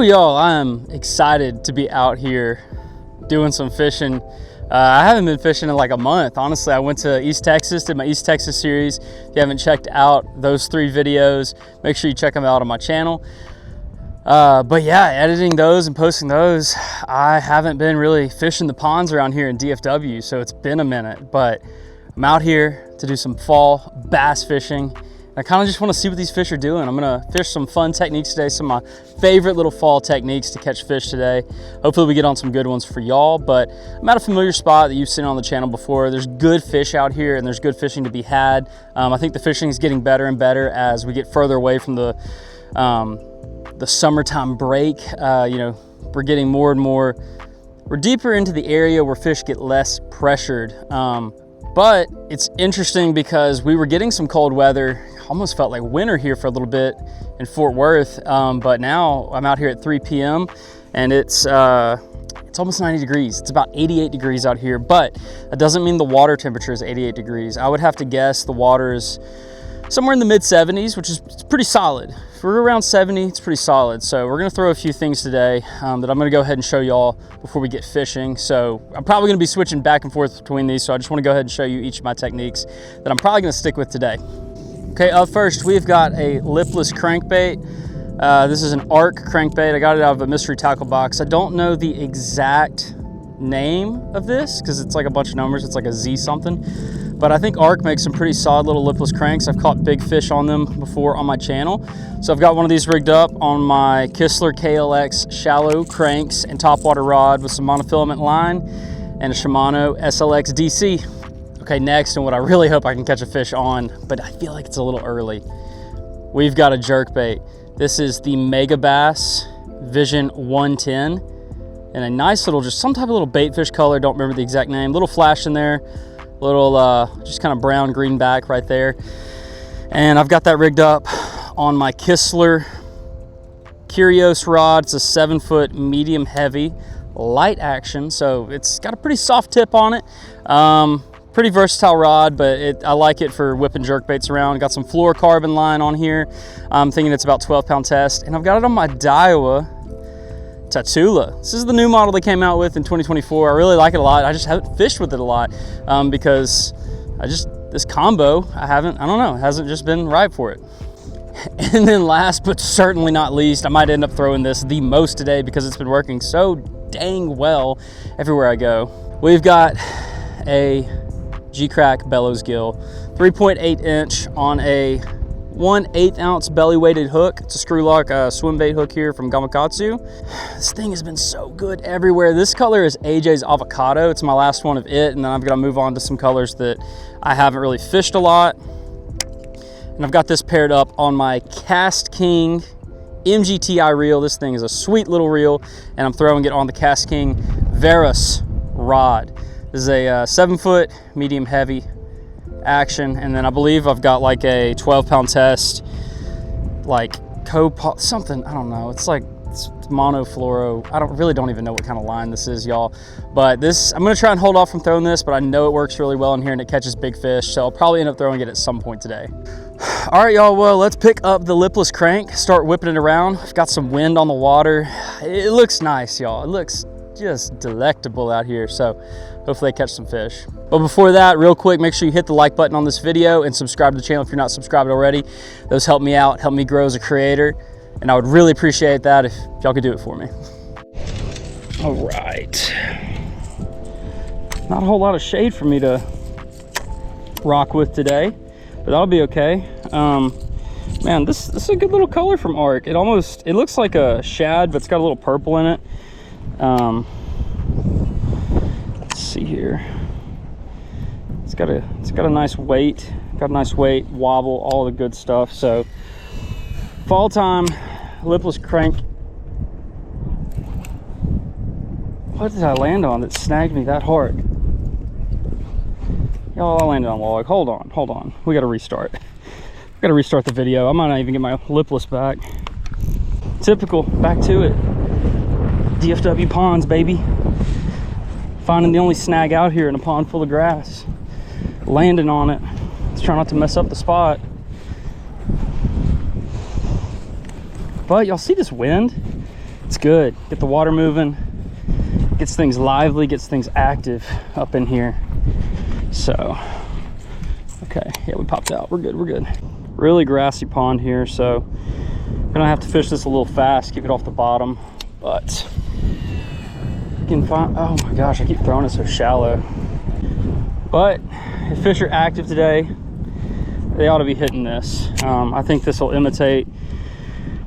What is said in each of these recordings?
y'all, I am excited to be out here doing some fishing. I haven't been fishing in like a month. Honestly, I went to East Texas, did my East Texas series. If you haven't checked out those 3 videos, make sure you check them out on my channel. But yeah, editing those and posting those, I haven't been really fishing the ponds around here in DFW, so it's been a minute. But I'm out here to do some fall bass fishing. I kind of just want to see what these fish are doing. I'm gonna fish some fun techniques today, some of my favorite little fall techniques to catch fish today. Hopefully we get on some good ones for y'all, but I'm at a familiar spot that you've seen on the channel before. There's good fish out here and there's good fishing to be had. I think the fishing is getting better and better as we get further away from the summertime break. You know, we're getting more and more, we're deeper into the area where fish get less pressured. But it's interesting because we were getting some cold weather, almost felt like winter here for a little bit in Fort Worth. But now I'm out here at 3 p.m. and it's almost 90 degrees. It's about 88 degrees out here, but that doesn't mean the water temperature is 88 degrees. I would have to guess the water is somewhere in the mid 70s, which is pretty solid. If we're around 70, it's pretty solid. So we're gonna throw a few things today that I'm gonna go ahead and show y'all before we get fishing. So I'm probably gonna be switching back and forth between these. So I just wanna go ahead and show you each of my techniques that I'm probably gonna stick with today. Okay, up first, we've got a lipless crankbait. This is an arc crankbait. I got it out of a mystery tackle box. I don't know the exact name of this because it's like a bunch of numbers. It's like a Z something. But I think Arc makes some pretty solid little lipless cranks. I've caught big fish on them before on my channel. So I've got one of these rigged up on my Kistler KLX shallow cranks and topwater rod with some monofilament line and a Shimano SLX DC. Okay, next, and what I really hope I can catch a fish on, but I feel like it's a little early, we've got a jerkbait. This is the Mega Bass Vision 110 and a nice little, just some type of little bait fish color. Don't remember the exact name. Little flash in there. Little just kind of brown green back right there, and I've got that rigged up on my Kistler Curios rod. It's a 7-foot medium heavy light action, so it's got a pretty soft tip on it. Pretty versatile rod, but I like it for whipping jerk baits around. Got some fluorocarbon line on here. I'm thinking it's about 12-pound test, and I've got it on my Daiwa Tatula. This is the new model they came out with in 2024. I really like it a lot. I just haven't fished with it a lot because this combo, I don't know, it hasn't just been right for it. And then last but certainly not least, I might end up throwing this the most today because it's been working so dang well everywhere I go. We've got a G-Crack bellows gill, 3.8 inch on a 1/8 ounce belly weighted hook. It's a screw lock swim bait hook here from Gamakatsu. This thing has been so good everywhere. This color is AJ's Avocado. It's my last one of it, and then I've got to move on to some colors that I haven't really fished a lot. And I've got this paired up on my Cast King MGTI reel. This thing is a sweet little reel, and I'm throwing it on the Cast King Verus rod. This is a 7-foot medium heavy action, and then I believe I've got like a 12-pound test, like something, I don't know, it's monofluoro. I don't even know what kind of line this is, y'all, but this, I'm gonna try and hold off from throwing this, but I know it works really well in here and it catches big fish, so I'll probably end up throwing it at some point today. All right, y'all, well, let's pick up the lipless crank, start whipping it around. I've got some wind on the water. It looks nice, y'all. It looks just delectable out here, so hopefully I catch some fish. But before that, real quick, make sure you hit the like button on this video and subscribe to the channel if you're not subscribed already. Those help me out, help me grow as a creator, and I would really appreciate that if y'all could do it for me. All right. Not a whole lot of shade for me to rock with today, but that'll be okay. Man, this is a good little color from Arc. It looks like a shad, but it's got a little purple in it. Let's see here. It's got a nice weight, wobble, all the good stuff. So fall time, lipless crank. What did I land on that snagged me that hard? Y'all, I landed on log. Hold on. We gotta restart. Gotta restart the video. I might not even get my lipless back. Typical, back to it. DFW ponds, baby. Finding the only snag out here in a pond full of grass. Landing on it. Let's try not to mess up the spot. But y'all see this wind? It's good. Get the water moving, gets things lively, gets things active up in here. So, okay, yeah, we popped out. We're good, we're good. Really grassy pond here, so we're gonna have to fish this a little fast, keep it off the bottom, but you can find, oh my gosh, I keep throwing it so shallow. But if fish are active today, they ought to be hitting this. I think this will imitate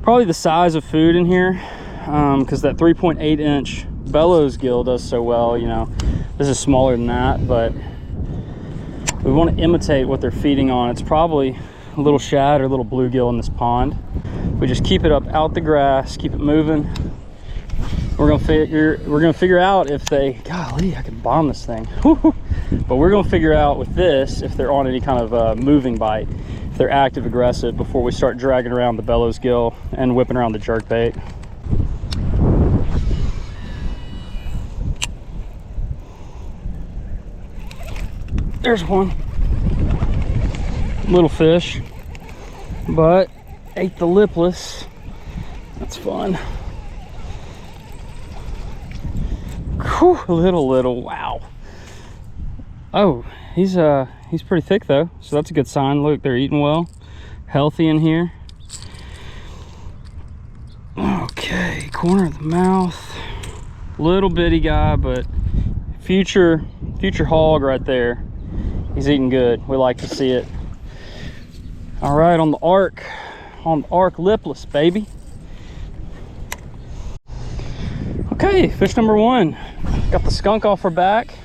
probably the size of food in here, because that 3.8 inch bellows gill does so well. You know, this is smaller than that, but we want to imitate what they're feeding on. It's probably a little shad or a little bluegill in this pond. We just keep it up out the grass, keep it moving. We're gonna figure out if they, golly, I can bomb this thing. But we're gonna figure out with this if they're on any kind of moving bite, if they're active, aggressive, before we start dragging around the bellows gill and whipping around the jerkbait. There's one little fish, but ate the lipless. That's fun. Whew, little, wow. Oh, he's pretty thick though, so that's a good sign. Look, they're eating well, healthy in here. Okay, corner of the mouth, little bitty guy, but future hog right there. He's eating good. We like to see it. All right, on the arc lipless, baby. Okay, fish number one. Got the skunk off her back.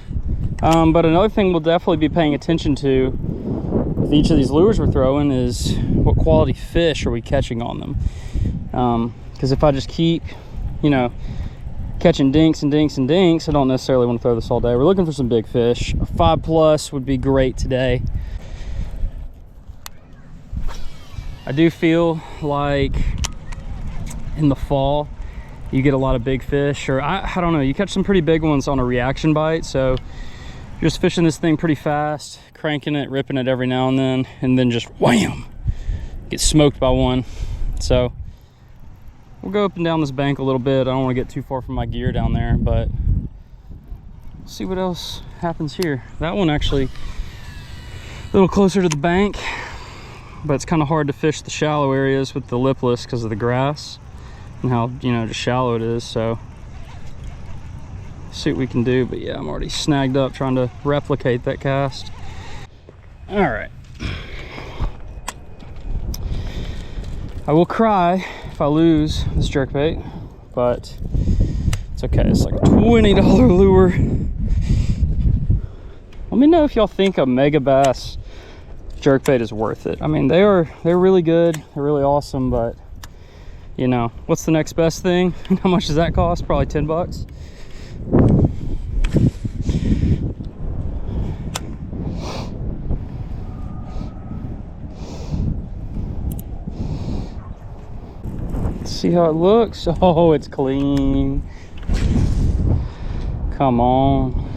But another thing we'll definitely be paying attention to with each of these lures we're throwing is what quality fish are we catching on them. Because if I just keep, you know, catching dinks and dinks and dinks, I don't necessarily want to throw this all day. We're looking for some big fish. A 5+ would be great today. I do feel like in the fall you get a lot of big fish, or I don't know, you catch some pretty big ones on a reaction bite. So you're just fishing this thing pretty fast, cranking it, ripping it every now and then just wham, get smoked by one. So we'll go up and down this bank a little bit. I don't want to get too far from my gear down there, but see what else happens here. That one actually a little closer to the bank, but it's kind of hard to fish the shallow areas with the lipless because of the grass and how, you know, just shallow it is. So see what we can do. But yeah, I'm already snagged up trying to replicate that cast. All right, I will cry if I lose this jerkbait, but it's okay. It's like a $20 lure. Let me know if y'all think a mega bass jerkbait is worth it. I mean, they're really good, they're really awesome, but you know, what's the next best thing? And how much does that cost? Probably 10 bucks. Let's see how it looks. Oh, it's clean. Come on.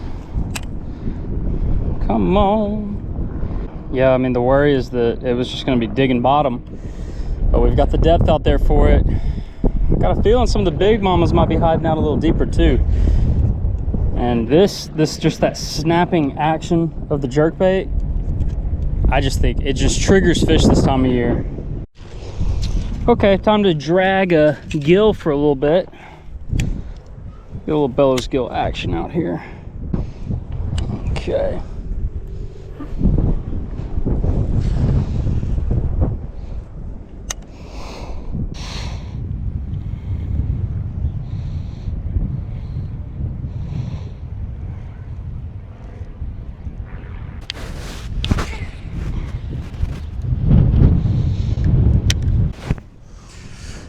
Come on. Yeah, I mean, the worry is that it was just going to be digging bottom, but we've got the depth out there for it. Got a feeling some of the big mamas might be hiding out a little deeper too. And this just that snapping action of the jerkbait, I just think it just triggers fish this time of year. Okay, time to drag a gill for a little bit. Get a little bellows gill action out here. Okay.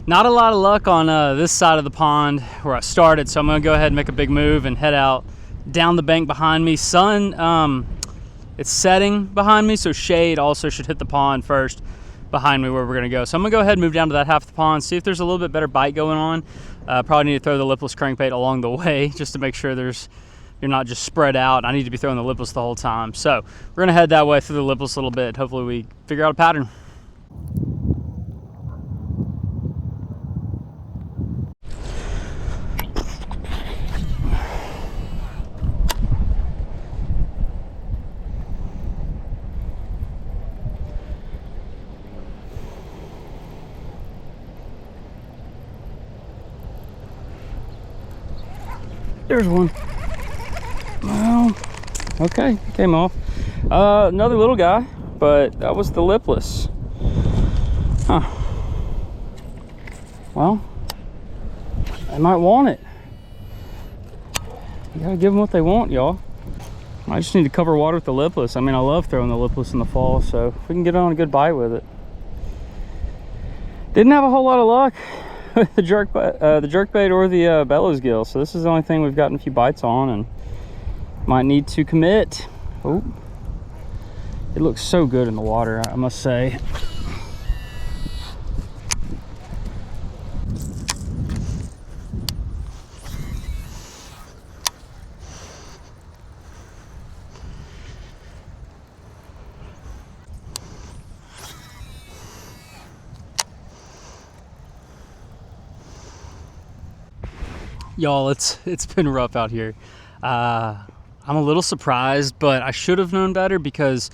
Not a lot of luck on this side of the pond where I started, so I'm gonna go ahead and make a big move and head out down the bank behind me. Sun, it's setting behind me, so shade also should hit the pond first behind me where we're gonna go. So I'm gonna go ahead and move down to that half of the pond, see if there's a little bit better bite going on. Probably need to throw the lipless crankbait along the way just to make sure you're not just spread out. I need to be throwing the lipless the whole time. So we're gonna head that way through the lipless a little bit. Hopefully we figure out a pattern. There's one. Well, okay, came off. Another little guy, but that was the lipless. Huh. Well, they might want it. You gotta give them what they want, y'all. I just need to cover water with the lipless. I mean, I love throwing the lipless in the fall, so if we can get on a good bite with it. Didn't have a whole lot of luck with the jerkbait or the bellows gill, so this is the only thing we've gotten a few bites on, and might need to commit. Oh, it looks so good in the water, I must say. Y'all, it's been rough out here. I'm a little surprised, but I should have known better because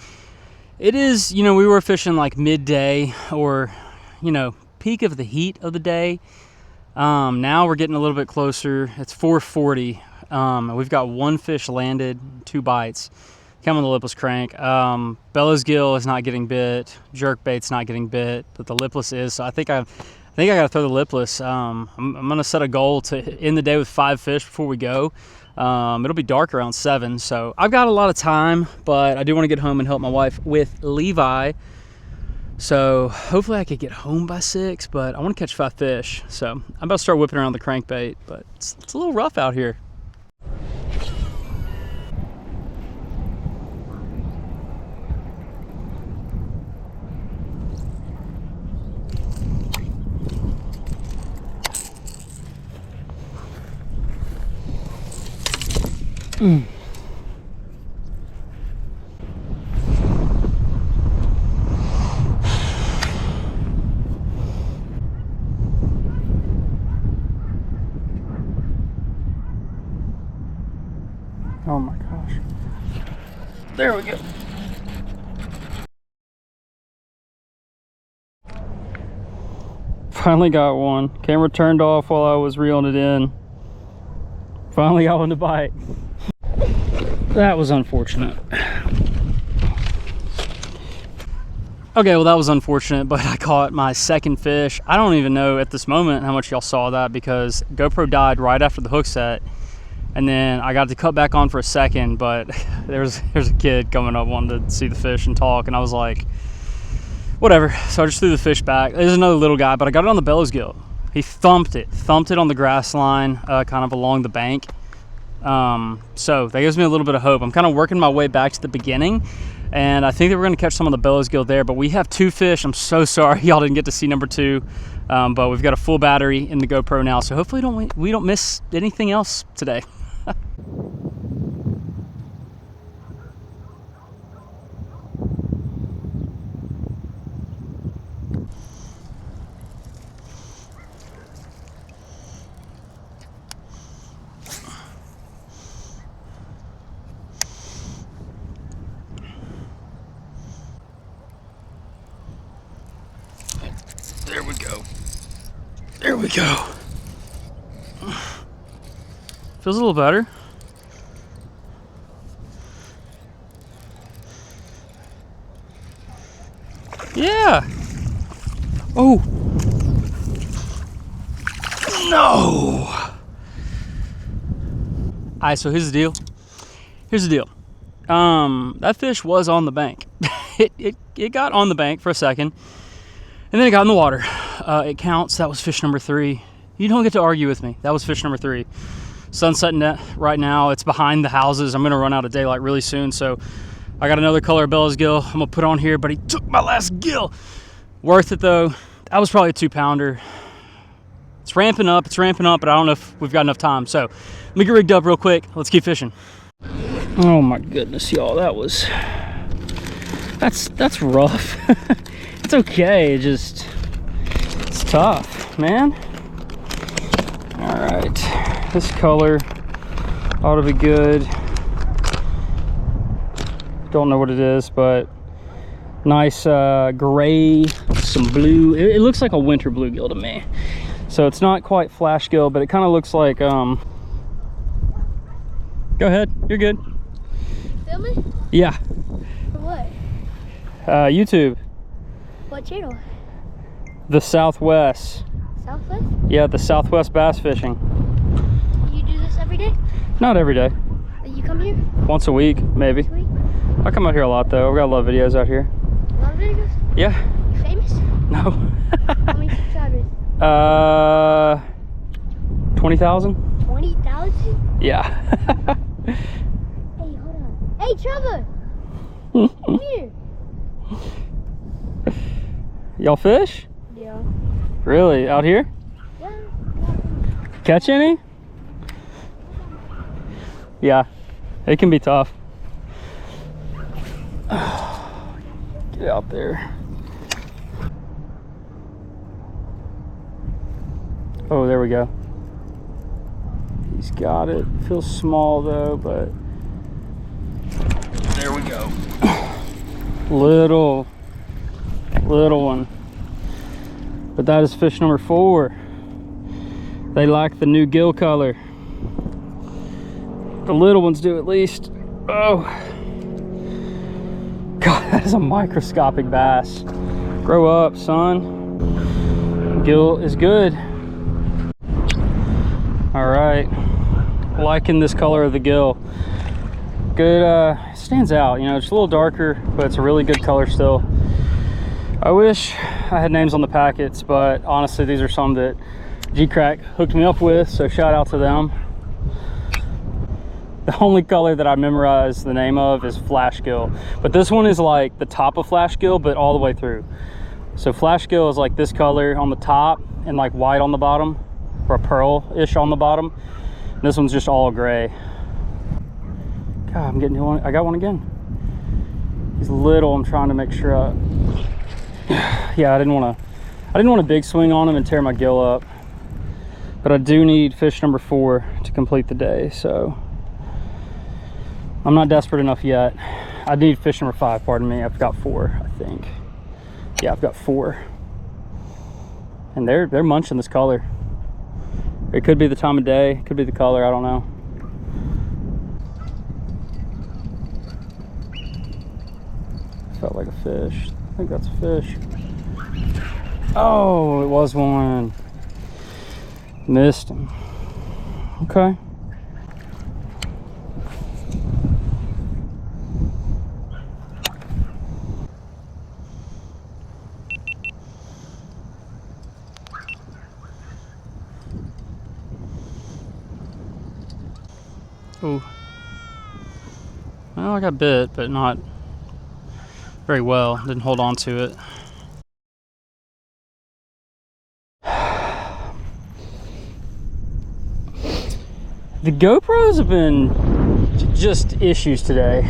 it is, you know, we were fishing like midday or, you know, peak of the heat of the day. Now we're getting a little bit closer. It's 4:40. We've got one fish landed, 2 bites. Come on the lipless crank. Bellows gill is not getting bit. Jerkbait's not getting bit, but the lipless is. So I think I gotta throw the lipless. I'm gonna set a goal to end the day with 5 fish before we go. It'll be dark around 7, so I've got a lot of time, but I do want to get home and help my wife with Levi. So hopefully I could get home by 6, but I want to catch 5 fish. So I'm about to start whipping around the crankbait, but it's a little rough out here. Oh my gosh. There we go. Finally got one. Camera turned off while I was reeling it in. Finally got one to bite. That was unfortunate. Okay, well that was unfortunate, but I caught my second fish. I don't even know at this moment how much y'all saw that because GoPro died right after the hook set. And then I got to cut back on for a second, but there's a kid coming up wanting to see the fish and talk, and I was like, whatever. So I just threw the fish back. There's another little guy, but I got it on the bellows gill. He thumped it on the grass line, kind of along the bank. So that gives me a little bit of hope. I'm kind of working my way back to the beginning, and I think that we're going to catch some of the bellows gill there, but we have 2 fish. I'm so sorry y'all didn't get to see number 2, but we've got a full battery in the GoPro now, so hopefully we don't miss anything else today. There we go. There we go. Feels a little better. Yeah. Oh. No. All right, so here's the deal. That fish was on the bank. it got on the bank for a second, and then it got in the water. It counts. That was fish number 3. You don't get to argue with me. That was fish number 3. Sun's setting right now. It's behind the houses. I'm gonna run out of daylight really soon, so I got another color of bellows gill I'm gonna put on here, but he took my last gill. Worth it though. That was probably a 2-pounder. It's ramping up, but I don't know if we've got enough time. So let me get rigged up real quick. Let's keep fishing. Oh my goodness, y'all, that's rough. It's okay, it's tough, man. All right, this color ought to be good. Don't know what it is, but nice gray, some blue. It looks like a winter bluegill to me. So it's not quite flash gill, but it kind of looks like Go ahead. You're good. Filming? Yeah. For what? YouTube. What channel? The Southwest. Southwest? Yeah, the Southwest Bass Fishing. You do this every day? Not every day. You come here? Once a week, maybe. Once a week? I come out here a lot though. I've got a lot of videos out here. A lot of videos? Yeah. You famous? No. How many subscribers? 20,000. 20,000? Yeah. Hey, hold on. Hey, Trevor! Come here. Y'all fish? Yeah. Really? Out here? Yeah. Catch any? Yeah. It can be tough. Get out there. Oh, there we go. He's got it. Feels small though, but there we go. Little one. But that is fish number 4. They like the new gill color. The little ones do at least. Oh. God, that is a microscopic bass. Grow up, son. Gill is good. All right. Liking this color of the gill. Good, stands out. You know, it's a little darker, but it's a really good color still. I wish I had names on the packets, but honestly, these are some that G-Crack hooked me up with, so shout out to them. The only color that I memorized the name of is flash gill, but this one is like the top of flash gill, but all the way through. So flash gill is like this color on the top and like white on the bottom, or a pearl-ish on the bottom. And this one's just all gray. God, I'm getting one. I got one again. He's little. I'm trying to make sure. Yeah, I didn't want a big swing on him and tear my gill up. But I do need fish number 4 to complete the day, so I'm not desperate enough yet. I need fish number 5, pardon me. I've got 4, I think. Yeah, I've got 4. And they're munching this color. It could be the time of day, it could be the color, I don't know. Felt like a fish. I think that's a fish. Oh, it was one. Missed him. Okay. Oh. Well, I got bit, but not very well. Didn't hold on to it. The GoPros have been just issues today.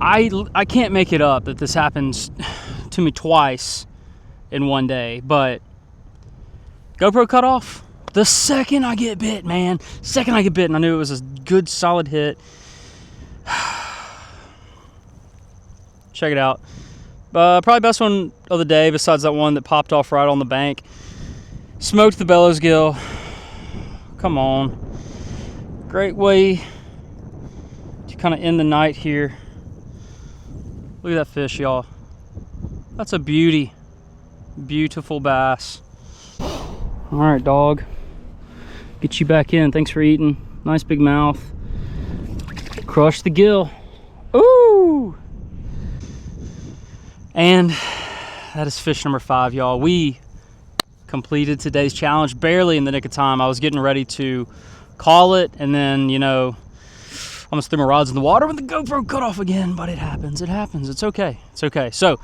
I can't make it up that this happens to me twice in one day, but GoPro cut off the second I get bit, man. Second I get bit, and I knew it was a good solid hit. Check it out. Probably best one of the day besides that one that popped off right on the bank. Smoked the bellows gill. Come on. Great way to kind of end the night here. Look at that fish, y'all. That's a beauty. Beautiful bass. All right, dog. Get you back in. Thanks for eating. Nice big mouth. Crush the gill. Ooh! And that is fish number 5, y'all. We completed today's challenge barely in the nick of time. I was getting ready to call it, and then, you know, almost threw my rods in the water when the GoPro cut off again, but it happens. It happens. It's okay. It's okay. So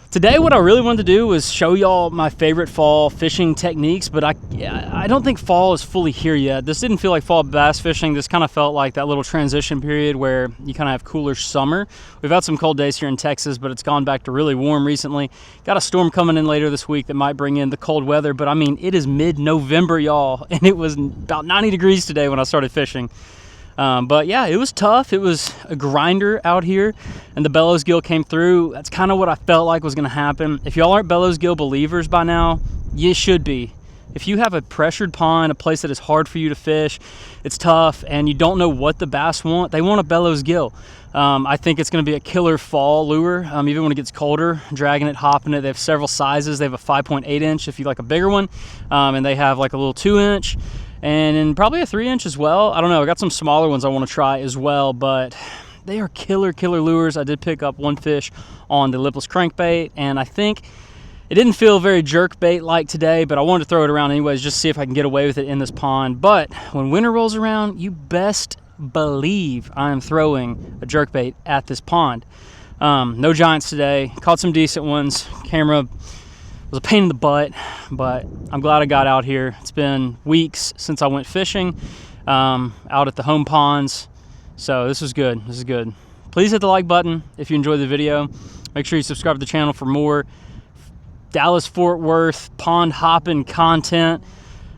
today what I really wanted to do was show y'all my favorite fall fishing techniques, but I don't think fall is fully here yet. This didn't feel like fall bass fishing. This kind of felt like that little transition period where you kind of have cooler summer. We've had some cold days here in Texas, but it's gone back to really warm recently. Got a storm coming in later this week that might bring in the cold weather, but I mean, it is mid-November, y'all, and it was about 90 degrees today when I started fishing. But yeah, it was tough. It was a grinder out here, and the bellows gill came through. That's kind of what I felt like was going to happen. If y'all aren't bellows gill believers by now, you should be, if you have a pressured pond, a place that is hard for you to fish, it's tough, and you don't know what the bass want, they want a bellows gill. I think it's going to be a killer fall lure, even when it gets colder, dragging it, hopping it. They have several sizes. They have a 5.8 inch if you like a bigger one, and they have like a little 2 inch, and then probably a 3 inch as well. I don't know, I got some smaller ones I want to try as well, but they are killer lures. I did pick up one fish on the lipless crankbait, and I think it didn't feel very jerkbait like today, but I wanted to throw it around anyways, just to see if I can get away with it in this pond. But when winter rolls around, you best believe I am throwing a jerkbait at this pond. No giants today. Caught some decent ones. Camera was a pain in the butt, but I'm glad I got out here. It's been weeks since I went fishing out at the home ponds, so this is good. This is good. Please hit the like button if you enjoyed the video. Make sure you subscribe to the channel for more Dallas-Fort Worth pond hopping content.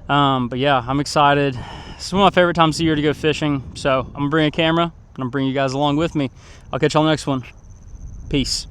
But yeah, I'm excited. This is one of my favorite times of year to go fishing, so I'm gonna bring a camera and I'm bringing you guys along with me. I'll catch y'all next one. Peace.